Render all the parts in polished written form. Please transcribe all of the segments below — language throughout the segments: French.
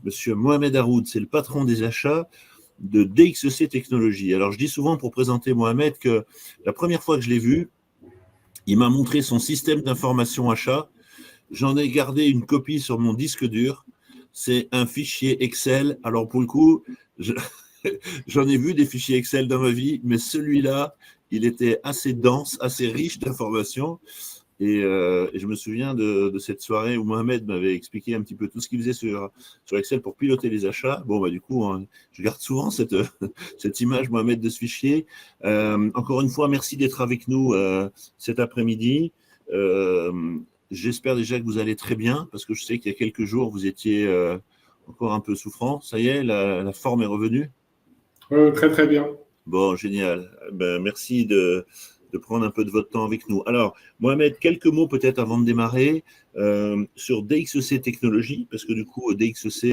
Monsieur Mohamed Haroud, c'est le patron des achats de DXC Technologies. Alors, je dis souvent pour présenter Mohamed que la première fois que je l'ai vu, il m'a montré son système d'information achat. J'en ai gardé une copie sur mon disque dur. C'est un fichier Excel. Alors, pour le coup, j'en ai vu des fichiers Excel dans ma vie, mais celui-là, il était assez dense, assez riche d'informations. Et je me souviens de cette soirée où Mohamed m'avait expliqué un petit peu tout ce qu'il faisait sur Excel pour piloter les achats. Bon, du coup, hein, je garde souvent cette image, Mohamed, de ce fichier. Encore une fois, merci d'être avec nous cet après-midi. J'espère déjà que vous allez très bien, parce que je sais qu'il y a quelques jours, vous étiez encore un peu souffrant. Ça y est, la forme est revenue? Très, très bien. Bon, génial. Merci de prendre un peu de votre temps avec nous. Alors, Mohamed, quelques mots peut-être avant de démarrer sur DXC Technologies, parce que du coup, DXC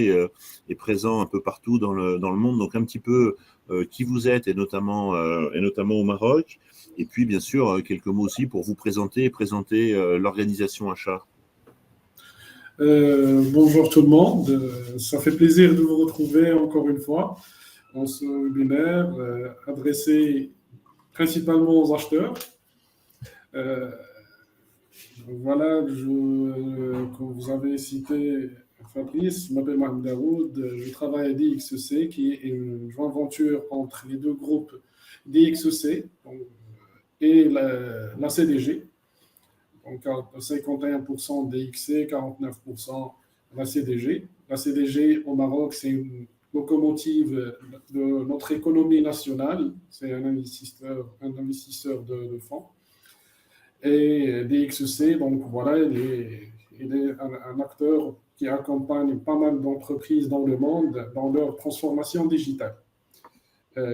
est présent un peu partout dans le monde, donc un petit peu qui vous êtes, et notamment au Maroc. Et puis, bien sûr, quelques mots aussi pour vous présenter et présenter l'organisation achat. Bonjour tout le monde. Ça fait plaisir de vous retrouver encore une fois dans ce webinaire adressé principalement aux acheteurs. Voilà, comme vous avez cité Fabrice, je m'appelle Mohamed Haroud, je travaille à DXC, qui est une joint venture entre les deux groupes DXC et la CDG. Donc 51% DXC, 49% la CDG. La CDG au Maroc, c'est une locomotive de notre économie nationale, c'est un investisseur de fonds. Et DXC, donc voilà, il est un acteur qui accompagne pas mal d'entreprises dans le monde dans leur transformation digitale.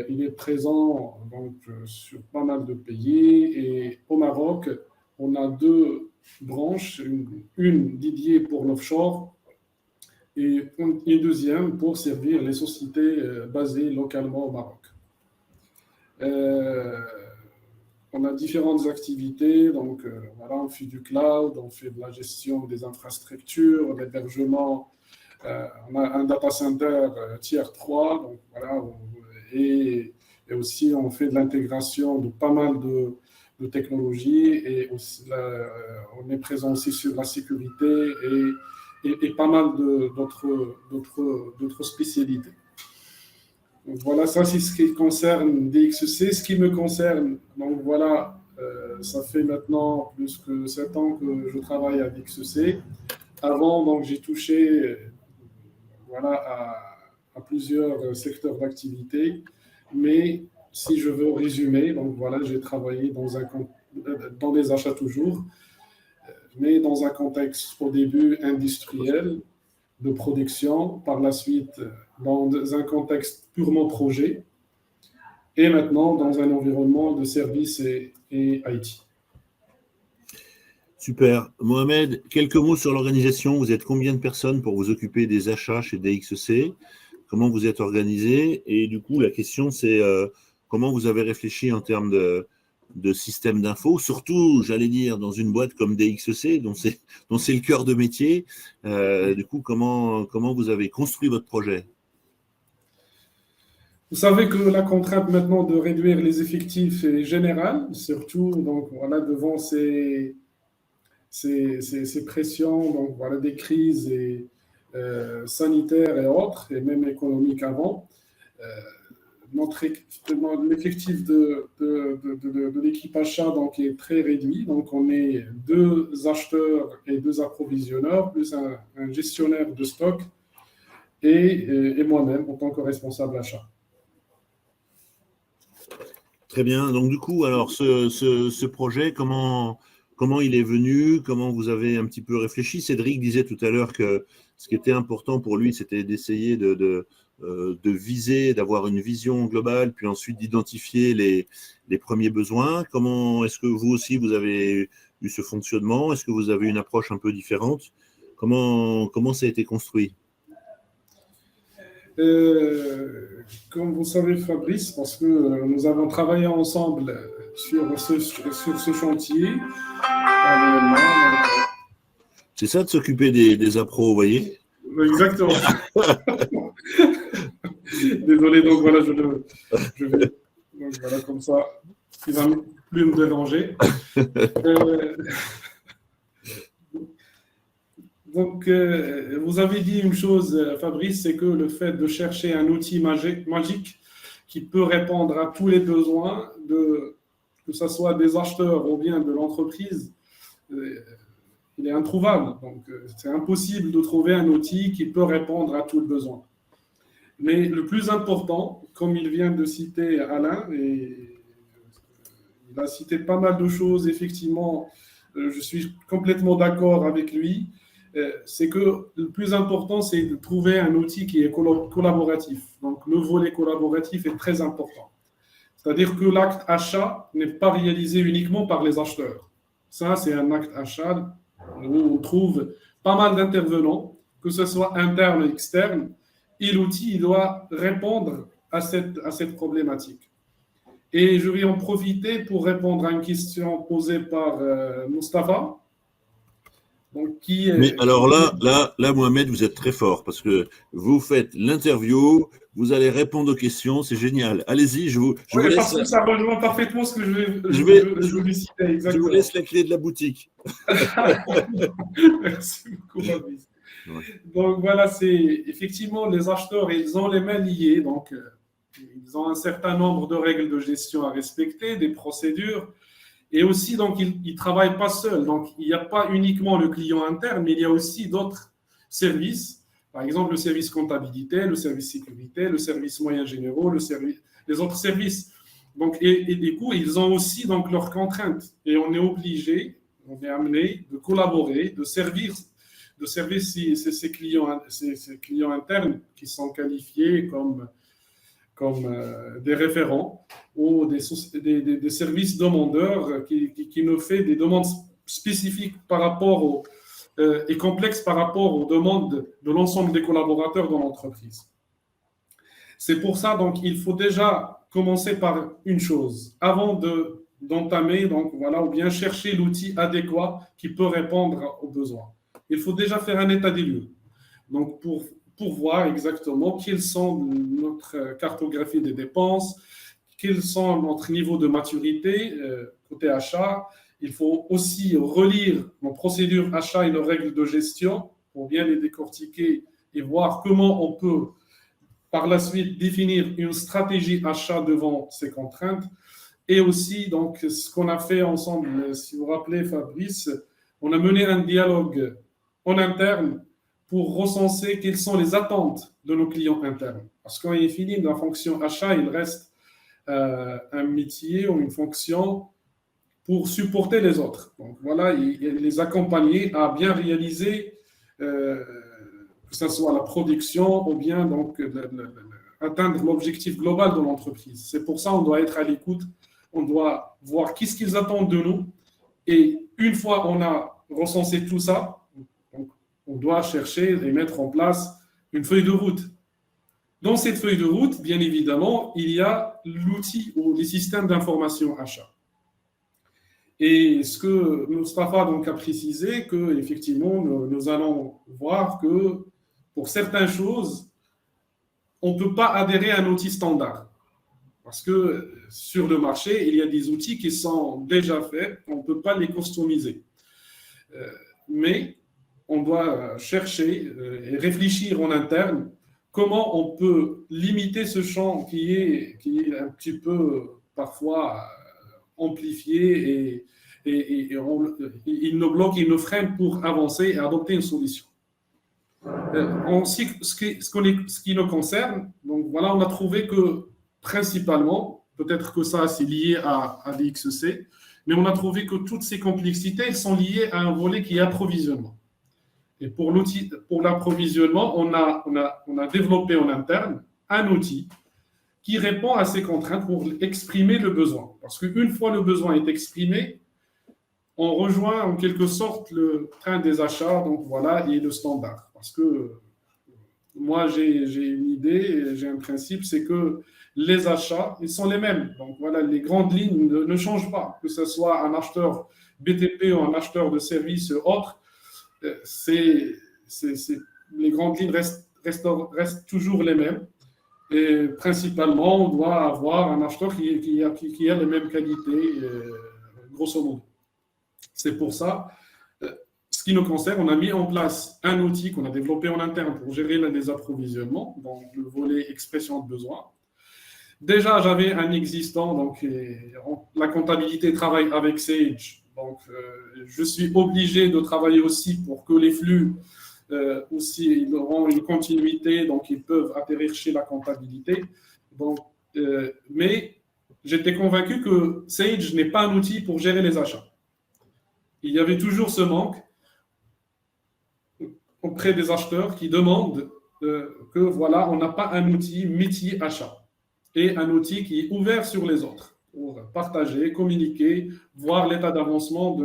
Il est présent donc, sur pas mal de pays, et au Maroc, on a deux branches, une dédiée pour l'offshore et une deuxième pour servir les sociétés basées localement au Maroc. On a différentes activités, donc voilà, on fait du cloud, on fait de la gestion des infrastructures, l'hébergement, on a un data center tier 3, donc voilà, et aussi on fait de l'intégration de pas mal de technologies, et aussi, on est présent aussi sur la sécurité et pas mal d'autres spécialités. Donc voilà, ça c'est ce qui concerne DXC. Ce qui me concerne, donc voilà, ça fait maintenant plus que 7 ans que je travaille à DXC. Avant, donc j'ai touché voilà, à plusieurs secteurs d'activité, mais si je veux résumer, donc voilà, j'ai travaillé dans les achats toujours, mais dans un contexte au début industriel, de production, par la suite dans un contexte purement projet, et maintenant dans un environnement de services et IT. Super. Mohamed, quelques mots sur l'organisation. Vous êtes combien de personnes pour vous occuper des achats chez DXC? Comment vous êtes organisé? Et du coup, la question, c'est comment vous avez réfléchi en termes de système d'info, surtout, j'allais dire, dans une boîte comme DXC, dont c'est le cœur de métier. Du coup, comment vous avez construit votre projet? Vous savez que la contrainte maintenant de réduire les effectifs est générale, surtout donc, voilà, devant ces pressions, donc, voilà, des crises sanitaires et autres, et même économiques avant. L'effectif de l'équipe achat donc, est très réduit. Donc, on est 2 acheteurs et 2 approvisionneurs, plus un gestionnaire de stock et moi-même en tant que responsable achat. Très bien. Donc, du coup, alors, ce projet, comment il est venu? Comment vous avez un petit peu réfléchi? Cédric disait tout à l'heure que ce qui était important pour lui, c'était d'essayer de viser, d'avoir une vision globale, puis ensuite d'identifier les premiers besoins. Comment est-ce que vous aussi, vous avez eu ce fonctionnement? Est-ce que vous avez une approche un peu différente? Comment ça a été construit? Comme vous savez, Fabrice, parce que nous avons travaillé ensemble sur ce chantier. C'est ça de s'occuper des appros, vous voyez? Exactement. Désolé, donc voilà, je vais. Donc voilà, comme ça, il ne va plus me déranger. Donc, vous avez dit une chose, Fabrice, c'est que le fait de chercher un outil magique qui peut répondre à tous les besoins, que ce soit des acheteurs ou bien de l'entreprise, il est introuvable. Donc, c'est impossible de trouver un outil qui peut répondre à tout le besoin. Mais le plus important, comme il vient de citer Alain, et il a cité pas mal de choses, effectivement, je suis complètement d'accord avec lui, c'est que le plus important, c'est de trouver un outil qui est collaboratif. Donc, le volet collaboratif est très important. C'est-à-dire que l'acte achat n'est pas réalisé uniquement par les acheteurs. Ça, c'est un acte achat où on trouve pas mal d'intervenants, que ce soit interne ou externe, et l'outil doit répondre à cette problématique. Et je vais en profiter pour répondre à une question posée par Mustapha. Donc, Mais alors là, Mohamed, vous êtes très fort parce que vous faites l'interview, vous allez répondre aux questions, c'est génial. Allez-y, je vous oui, laisse. Parce que ça rejoint parfaitement ce que je vais citer. Exactement. Je vous laisse la clé de la boutique. Merci beaucoup, Fabrice. Ouais. Donc voilà, c'est effectivement les acheteurs, ils ont les mains liées, donc ils ont un certain nombre de règles de gestion à respecter, des procédures. Et aussi, donc, ils ne travaillent pas seuls. Donc, il n'y a pas uniquement le client interne, mais il y a aussi d'autres services. Par exemple, le service comptabilité, le service sécurité, le service moyens généraux, les autres services. Donc, et du coup, ils ont aussi donc, leurs contraintes. Et on est obligé, on est amené de collaborer, de servir ces clients internes qui sont qualifiés comme des référents ou des services demandeurs qui nous fait des demandes spécifiques par rapport et complexes par rapport aux demandes de l'ensemble des collaborateurs dans l'entreprise. C'est pour ça, donc, il faut déjà commencer par une chose, avant d'entamer, donc, voilà, ou bien chercher l'outil adéquat qui peut répondre aux besoins. Il faut déjà faire un état des lieux. Donc, pour voir exactement quelles sont notre cartographie des dépenses, quels sont notre niveau de maturité côté achat. Il faut aussi relire nos procédures achat et nos règles de gestion pour bien les décortiquer et voir comment on peut par la suite définir une stratégie achat devant ces contraintes. Et aussi, donc, ce qu'on a fait ensemble, si vous vous rappelez, Fabrice, on a mené un dialogue en interne pour recenser quelles sont les attentes de nos clients internes. Parce qu'on est fini de la fonction achat, il reste un métier ou une fonction pour supporter les autres. Donc voilà, les accompagner à bien réaliser, que ce soit la production ou bien donc, atteindre l'objectif global de l'entreprise. C'est pour ça qu'on doit être à l'écoute, on doit voir qu'est-ce qu'ils attendent de nous. Et une fois qu'on a recensé tout ça, on doit chercher et mettre en place une feuille de route. Dans cette feuille de route, bien évidemment, il y a l'outil ou les systèmes d'information achat. Et ce que Mustapha donc a précisé, qu'effectivement, nous allons voir que pour certaines choses, on ne peut pas adhérer à un outil standard. Parce que sur le marché, il y a des outils qui sont déjà faits, on ne peut pas les customiser. Mais on doit chercher et réfléchir en interne comment on peut limiter ce champ qui est un petit peu parfois amplifié et il nous bloque, il nous freine pour avancer et adopter une solution. Ce qui nous concerne, donc voilà, on a trouvé que principalement, peut-être que ça c'est lié à DXC, mais on a trouvé que toutes ces complexités elles sont liées à un volet qui est approvisionnement. Et pour l'approvisionnement, on a développé en interne un outil qui répond à ces contraintes pour exprimer le besoin. Parce qu'une fois le besoin est exprimé, on rejoint en quelque sorte le train des achats, donc voilà, et le standard. Parce que moi, j'ai une idée, j'ai un principe, c'est que les achats, ils sont les mêmes. Donc voilà, les grandes lignes ne changent pas, que ce soit un acheteur BTP ou un acheteur de services autres. C'est les grandes lignes restent toujours les mêmes. Et principalement, on doit avoir un acheteur qui a les mêmes qualités, grosso modo. C'est pour ça, ce qui nous concerne, on a mis en place un outil qu'on a développé en interne pour gérer les approvisionnements, dans le volet expression de besoin. Déjà, j'avais un existant, donc la comptabilité travaille avec Sage. Donc, je suis obligé de travailler aussi pour que les flux aussi ils auront une continuité, donc ils peuvent atterrir chez la comptabilité. Donc, mais j'étais convaincu que Sage n'est pas un outil pour gérer les achats. Il y avait toujours ce manque auprès des acheteurs qui demandent que voilà, on n'a pas un outil métier achat et un outil qui est ouvert sur les autres pour partager, communiquer, voir l'état d'avancement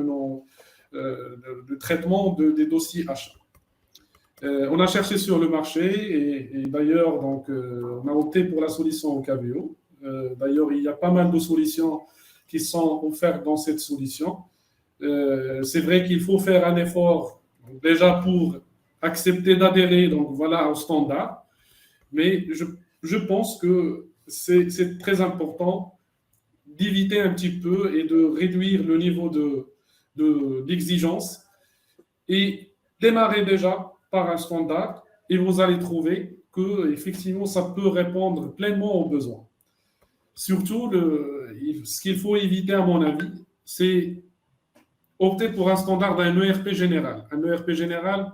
de traitement des dossiers achats. On a cherché sur le marché et d'ailleurs, donc, on a opté pour la solution Ocabio. D'ailleurs, il y a pas mal de solutions qui sont offertes dans cette solution. C'est vrai qu'il faut faire un effort déjà pour accepter d'adhérer donc voilà, au standard, mais je pense que c'est très important d'éviter un petit peu et de réduire le niveau d'exigence et démarrer déjà par un standard et vous allez trouver que effectivement ça peut répondre pleinement aux besoins. Surtout, ce qu'il faut éviter à mon avis, c'est opter pour un standard d'un ERP général. Un ERP général,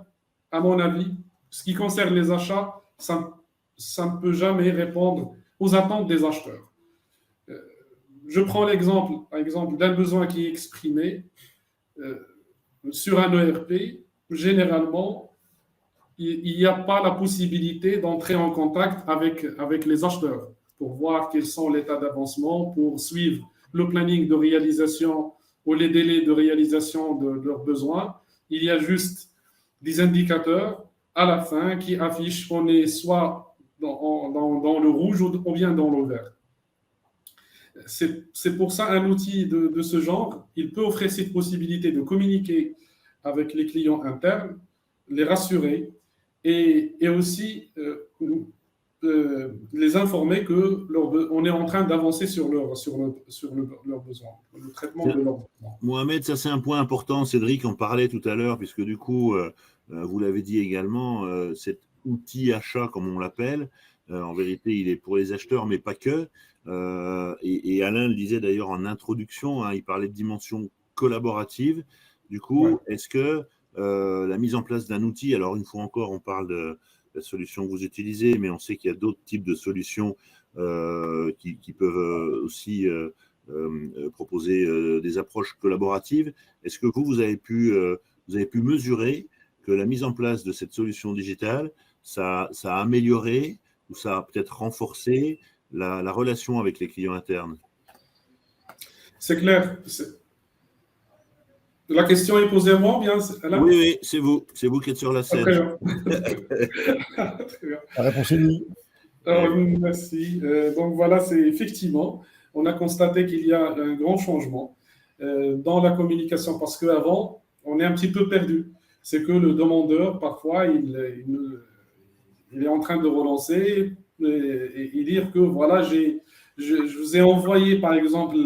à mon avis, ce qui concerne les achats, ça ne peut jamais répondre aux attentes des acheteurs. Je prends par exemple, d'un besoin qui est exprimé sur un ERP. Généralement, il n'y a pas la possibilité d'entrer en contact avec les acheteurs pour voir quels sont l'état d'avancement, pour suivre le planning de réalisation ou les délais de réalisation de leurs besoins. Il y a juste des indicateurs à la fin qui affichent qu'on est soit dans le rouge ou bien dans le vert. C'est pour ça un outil de ce genre, il peut offrir cette possibilité de communiquer avec les clients internes, les rassurer et aussi les informer qu'on est en train d'avancer sur leurs besoins, le traitement de leurs besoins. Mohamed, ça c'est un point important. Cédric en parlait tout à l'heure, puisque du coup, vous l'avez dit également, cet outil achat, comme on l'appelle, en vérité, il est pour les acheteurs, mais pas que. Et Alain le disait d'ailleurs en introduction, hein, il parlait de dimension collaborative. Du coup, ouais. Est-ce que la mise en place d'un outil, alors une fois encore, on parle de la solution que vous utilisez, mais on sait qu'il y a d'autres types de solutions qui peuvent aussi proposer des approches collaboratives. Est-ce que vous avez pu mesurer que la mise en place de cette solution digitale, ça a amélioré ou ça a peut-être renforcé la relation avec les clients internes? C'est clair. La question est posée à moi, bien Alain? Oui, c'est vous. C'est vous qui êtes sur la scène. Très bien. Très bien. La réponse est oui. Merci. Donc voilà, c'est effectivement, on a constaté qu'il y a un grand changement dans la communication parce qu'avant, on est un petit peu perdu. C'est que le demandeur, parfois, il est en train de relancer et dire que voilà, je vous ai envoyé, par exemple,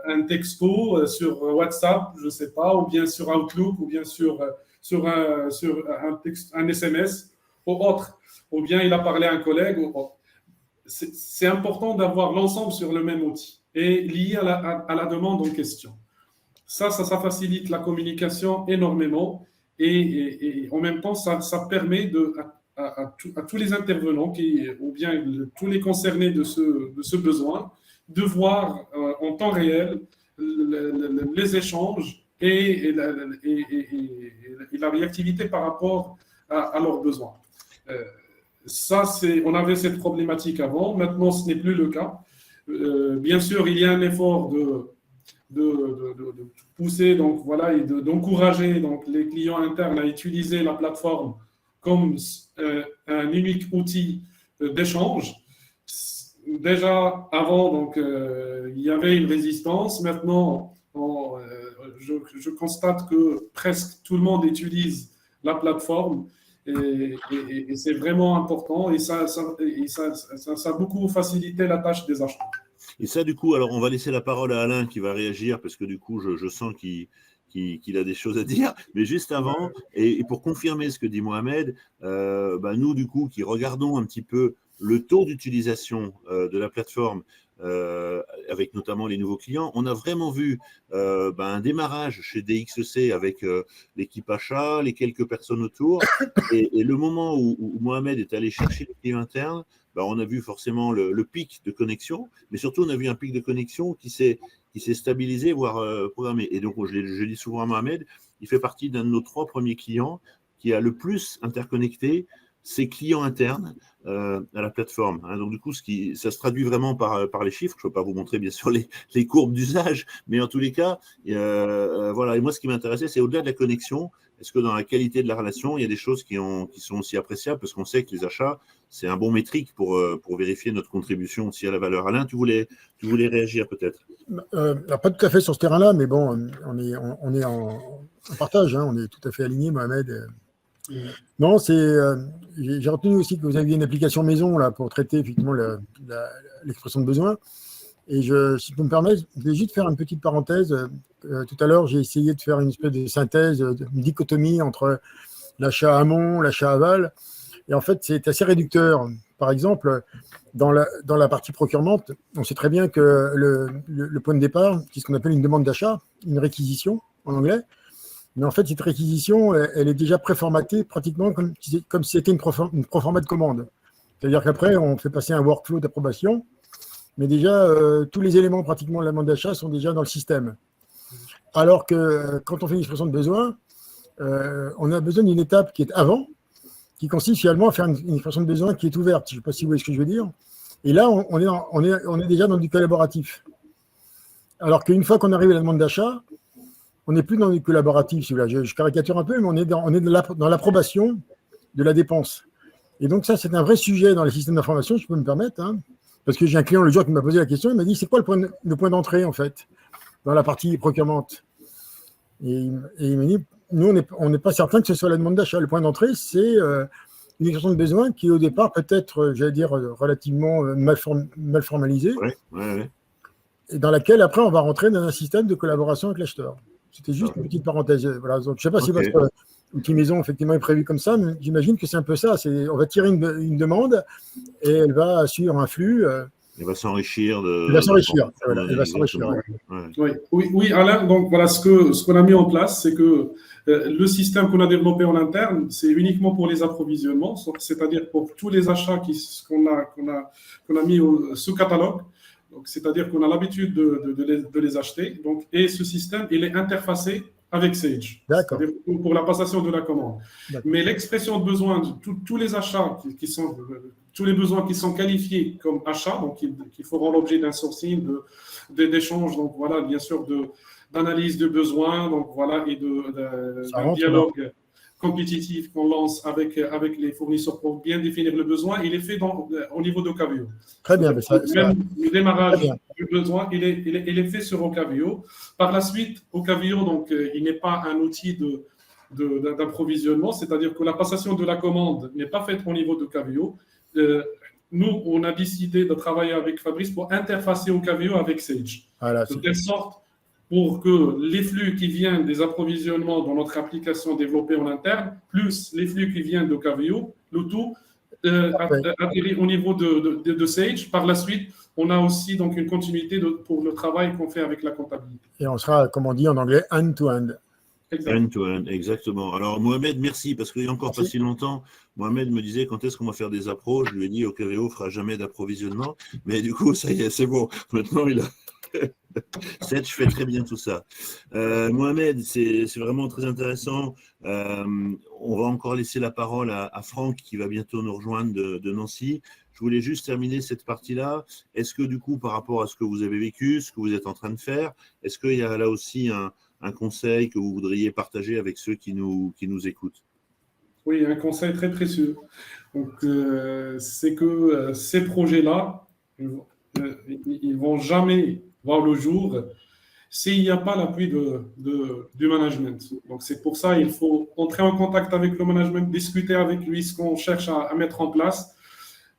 un texto sur WhatsApp, je ne sais pas, ou bien sur Outlook, ou bien sur un SMS ou autre, ou bien il a parlé à un collègue. C'est important d'avoir l'ensemble sur le même outil et lié à la demande en question. Ça facilite la communication énormément et en même temps, ça permet à tous les intervenants ou bien tous les concernés de ce besoin de voir en temps réel les échanges et la réactivité par rapport à leurs besoins. On avait cette problématique avant, maintenant ce n'est plus le cas. Bien sûr, il y a un effort de pousser donc, voilà, et d'encourager donc, les clients internes à utiliser la plateforme comme un unique outil d'échange. Déjà, avant, donc, il y avait une résistance. Maintenant, je constate que presque tout le monde utilise la plateforme Et c'est vraiment important et ça a beaucoup facilité la tâche des achats. Et ça, du coup, alors on va laisser la parole à Alain qui va réagir parce que du coup, je sens qu'il a des choses à dire. Mais juste avant, et pour confirmer ce que dit Mohamed, nous, du coup, qui regardons un petit peu le taux d'utilisation de la plateforme, avec notamment les nouveaux clients, on a vraiment vu un démarrage chez DXC avec l'équipe achat, les quelques personnes autour. Et le moment où Mohamed est allé chercher les clients internes, on a vu forcément le pic de connexion, mais surtout on a vu un pic de connexion qui s'est stabilisé, voire programmé. Et donc, je dis souvent à Mohamed, il fait partie d'un de nos 3 premiers clients qui a le plus interconnecté ses clients internes à la plateforme. Donc, du coup, ça se traduit vraiment par les chiffres. Je ne peux pas vous montrer, bien sûr, les courbes d'usage, mais en tous les cas, voilà. Et moi, ce qui m'intéressait, c'est au-delà de la connexion, est-ce que dans la qualité de la relation, il y a des choses qui sont aussi appréciables, parce qu'on sait que les achats, c'est un bon métrique pour vérifier notre contribution aussi à la valeur. Alain, tu voulais réagir peut-être? Pas tout à fait sur ce terrain-là, mais bon, on est en partage, hein, on est tout à fait alignés, Mohamed. Non, j'ai retenu aussi que vous aviez une application maison là, pour traiter effectivement l'expression de besoin. Et si tu me permets, je vais juste faire une petite parenthèse. Tout à l'heure, j'ai essayé de faire une espèce de synthèse, une dichotomie entre l'achat amont, l'achat aval. Et en fait, c'est assez réducteur. Par exemple, dans la partie procurement, on sait très bien que le point de départ, c'est ce qu'on appelle une demande d'achat, une réquisition en anglais. Mais en fait, cette réquisition, elle est déjà préformatée pratiquement comme si c'était une proforma de commande. C'est-à-dire qu'après, on fait passer un workflow d'approbation, mais déjà, tous les éléments pratiquement de la demande d'achat sont déjà dans le système. Alors que quand on fait une expression de besoin, on a besoin d'une étape qui est avant, qui consiste finalement à faire une expression de besoin qui est ouverte. Je ne sais pas si vous voyez ce que je veux dire. Et là, on est déjà dans du collaboratif. Alors qu'une fois qu'on arrive à la demande d'achat, on n'est plus dans du collaboratif. Je caricature un peu, mais on est dans l'approbation de la dépense. Et donc ça, c'est un vrai sujet dans les systèmes d'information, si je peux me permettre. Hein, parce que j'ai un client le jour qui m'a posé la question, il m'a dit, c'est quoi le point d'entrée, en fait, dans la partie procurement? Et il m'a dit, nous, on n'est pas certain que ce soit la demande d'achat. Le point d'entrée, c'est une expression de besoin qui, au départ, peut être, j'allais dire, relativement mal formalisée, et dans laquelle, après, on va rentrer dans un système de collaboration avec l'acheteur. C'était juste une petite parenthèse. Voilà. Donc, je ne sais pas si votre outil maison, effectivement, est prévu comme ça, mais j'imagine que c'est un peu ça. On va tirer une demande et elle va suivre un flux. Elle va s'enrichir. Elle va s'enrichir. Voilà, elle va s'enrichir. Oui, Alain, donc voilà, ce qu'on a mis en place, c'est que le système qu'on a développé en interne, c'est uniquement pour les approvisionnements, c'est-à-dire pour tous les achats qu'on a mis sous catalogue. Donc, c'est-à-dire qu'on a l'habitude de les acheter. Donc, et ce système, il est interfacé avec Sage, c'est-à-dire pour la passation de la commande. Mais l'expression de besoin de tous les achats tous les besoins qui sont qualifiés comme achats, donc qui feront l'objet d'un sourcing, d'échanges, donc voilà, bien sûr, d'analyse de besoins, donc voilà, et d'un dialogue compétitif qu'on lance avec les fournisseurs pour bien définir le besoin, il est fait au niveau d'Ocavio. Très bien. Même le démarrage du besoin, il est fait sur Ocavio. Par la suite, Ocavio, donc, il n'est pas un outil d'approvisionnement, c'est-à-dire que la passation de la commande n'est pas faite au niveau d'Ocavio. Nous, on a décidé de travailler avec Fabrice pour interfacer Ocavio avec Sage. Voilà, de telle sorte pour que les flux qui viennent des approvisionnements dans notre application développée en interne, plus les flux qui viennent d'Ocavio, le tout atterrit au niveau de Sage. Par la suite, on a aussi donc une continuité pour le travail qu'on fait avec la comptabilité. Et on sera, comme on dit en anglais, end-to-end. End-to-end, exactement. Alors, Mohamed, merci, parce qu'il n'y a encore pas si longtemps, Mohamed me disait quand est-ce qu'on va faire des appros. Je lui ai dit, Ocavio ne fera jamais d'approvisionnement. Mais du coup, ça y est, c'est bon. Maintenant, il a... Sage fait très bien tout ça. Mohamed, c'est vraiment très intéressant. On va encore laisser la parole à Franck qui va bientôt nous rejoindre de Nancy. Je voulais juste terminer cette partie-là. Est-ce que du coup, par rapport à ce que vous avez vécu, ce que vous êtes en train de faire, est-ce qu'il y a là aussi un conseil que vous voudriez partager avec ceux qui nous écoutent? Oui, un conseil très précieux. Donc, c'est que ces projets-là, ils ne vont jamais voir le jour s'il n'y a pas l'appui du management. Donc, c'est pour ça qu'il faut entrer en contact avec le management, discuter avec lui ce qu'on cherche à mettre en place.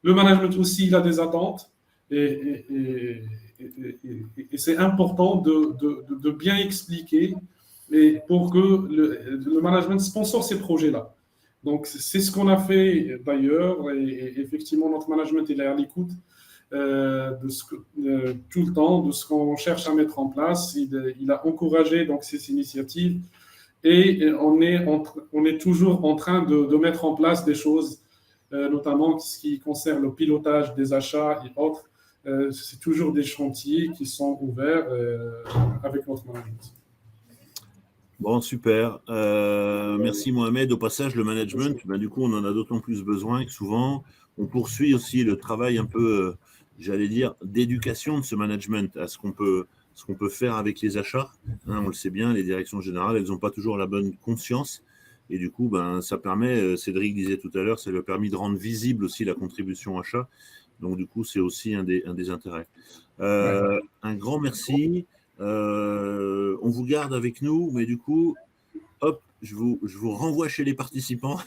Le management aussi, il a des attentes et c'est important de bien expliquer et pour que le management sponsor ces projets-là. Donc, c'est ce qu'on a fait d'ailleurs et effectivement, notre management, il est à l'écoute tout le temps de ce qu'on cherche à mettre en place. Il a encouragé donc, ces initiatives et on est toujours en train de mettre en place des choses, notamment ce qui concerne le pilotage des achats et autres. C'est toujours des chantiers qui sont ouverts avec notre management. Bon, super. Merci Mohamed. Au passage, le management, du coup, on en a d'autant plus besoin que souvent, on poursuit aussi le travail un peu, j'allais dire, d'éducation de ce management à ce qu'on peut faire avec les achats. On le sait bien, les directions générales, elles n'ont pas toujours la bonne conscience. Et du coup, ça permet, Cédric disait tout à l'heure, ça lui a permis de rendre visible aussi la contribution achat. Donc, du coup, c'est aussi un des intérêts. Un grand merci. On vous garde avec nous, mais du coup, hop, je vous renvoie chez les participants.